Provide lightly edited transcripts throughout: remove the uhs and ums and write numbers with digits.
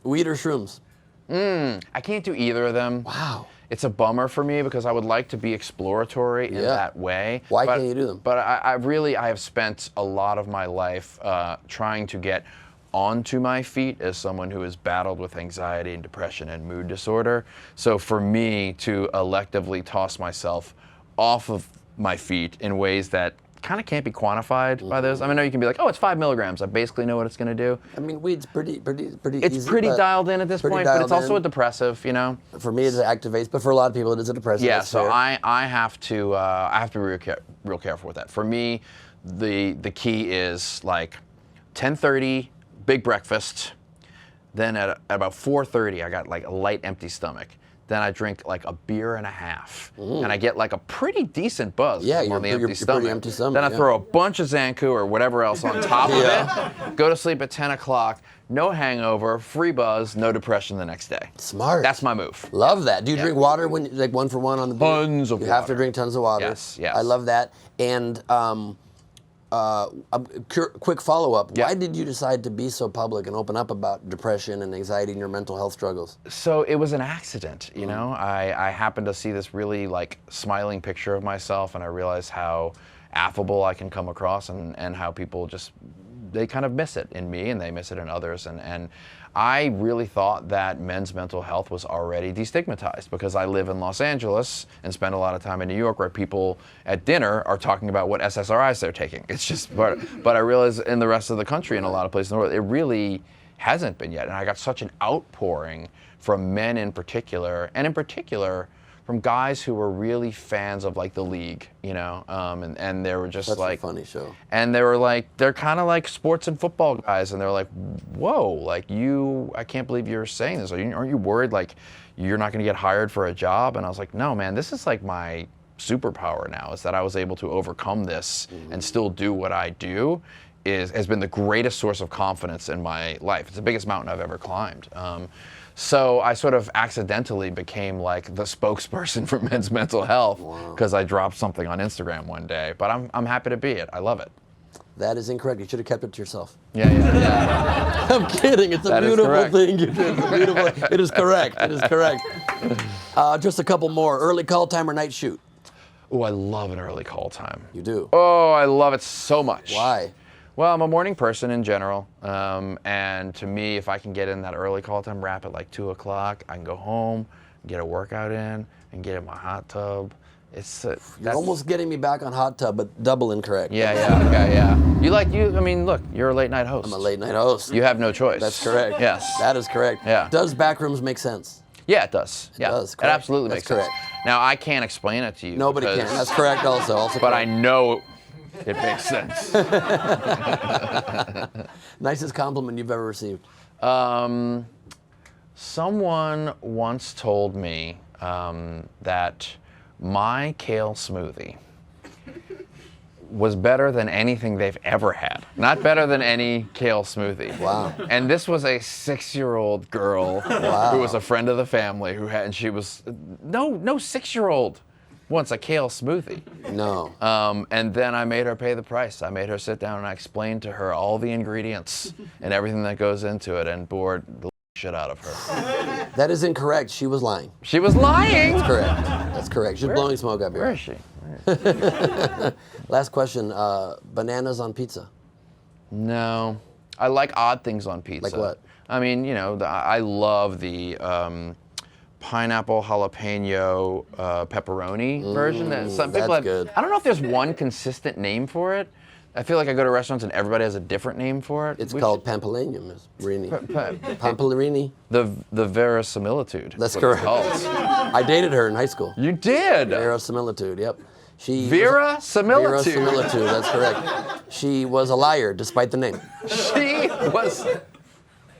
Weed or shrooms? I can't do either of them. Wow. It's a bummer for me because I would like to be exploratory in that way. Why can't you do them? But I have spent a lot of my life trying to get onto my feet as someone who has battled with anxiety and depression and mood disorder. So for me to electively toss myself off of my feet in ways that kind of can't be quantified by those. I mean, I know you can be like, oh, it's 5 milligrams. I basically know what it's going to do. I mean, weed's pretty It's easy, pretty dialed in at this point, but it's also a depressive, you know? For me, it activates, but for a lot of people, it is a depressive. Yeah, so I have to be real careful with that. For me, the key is like 10:30, big breakfast. Then at about 4:30, I got like a light empty stomach. Then I drink like a beer and a half, and I get like a pretty decent buzz on the empty stomach. Pretty empty stomach. Then I throw a bunch of Zanku or whatever else on top of it, go to sleep at 10 o'clock, no hangover, free buzz, no depression the next day. Smart. That's my move. Love that. Do you drink water when like 1 for 1 on the beer? Tons of water. You have to drink tons of water. Yes, yes. I love that. And quick follow-up. Why did you decide to be so public and open up about depression and anxiety and your mental health struggles? So it was an accident, you know? I happened to see this really like smiling picture of myself, and I realized how affable I can come across, and how people just, they kind of miss it in me and they miss it in others. And I really thought that men's mental health was already destigmatized because I live in Los Angeles and spend a lot of time in New York where people at dinner are talking about what SSRIs they're taking. It's just, but I realize in the rest of the country, in a lot of places in the world, it really hasn't been yet. And I got such an outpouring from men in particular, and in particular from guys who were really fans of like the league, you know, and they were just That's like a funny show. And they were like, they're kind of like sports and football guys, and they're like, whoa, like I can't believe you're saying this. Aren't you worried like you're not going to get hired for a job? And I was like, no, man, this is like my superpower now, is that I was able to overcome this and still do what I do. Has been the greatest source of confidence in my life. It's the biggest mountain I've ever climbed. So I sort of accidentally became like the spokesperson for men's mental health because I dropped something on Instagram one day. But I'm happy to be it. I love it. That is incorrect. You should have kept it to yourself. Yeah. I'm kidding. It's a beautiful thing. It's beautiful. It is correct. It is correct. Just a couple more. Early call time or night shoot? Oh, I love an early call time. You do? Oh, I love it so much. Why? Well, I'm a morning person in general, and to me, if I can get in that early call time, wrap at like 2 o'clock, I can go home, get a workout in, and get in my hot tub. You're almost getting me back on hot tub, but double incorrect. Yeah. I mean, look, you're a late night host. I'm a late night host. You have no choice. That's correct. Yes. That is correct. Yeah. Does backrooms make sense? Yeah, it does. It does. It absolutely makes correct. sense. Now, I can't explain it to you. Nobody can. That's correct also. But I know it makes sense. Nicest compliment you've ever received? Someone once told me that my kale smoothie was better than anything they've ever had. Not better than any kale smoothie. Wow. And this was a 6-year-old girl who was a friend of the family and she was, no 6-year-old wants a kale smoothie. No. And then I made her pay the price. I made her sit down and I explained to her all the ingredients and everything that goes into it, and bored the shit out of her. That is incorrect. She was lying. She was lying? That's correct. That's correct. She's blowing smoke up here. Where is she? Last question. Bananas on pizza? No. I like odd things on pizza. Like what? I mean, you know, I love the pineapple jalapeno pepperoni version. That some people have. Good. I don't know if there's one consistent name for it. I feel like I go to restaurants and everybody has a different name for it. It's called Pampalinium. Pampalerini. The verisimilitude. That's correct. I dated her in high school. You did? Verisimilitude, yep. Verisimilitude. Verisimilitude, that's correct. She was a liar despite the name. She was.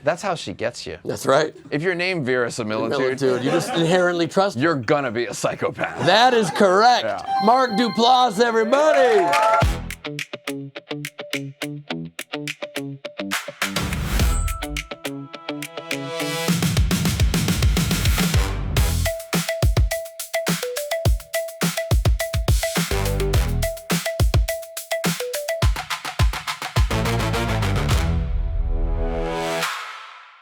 That's how she gets you. That's right. If you're named verisimilitude, you just inherently trust her. You're gonna be a psychopath. That is correct. Yeah. Mark Duplass, everybody.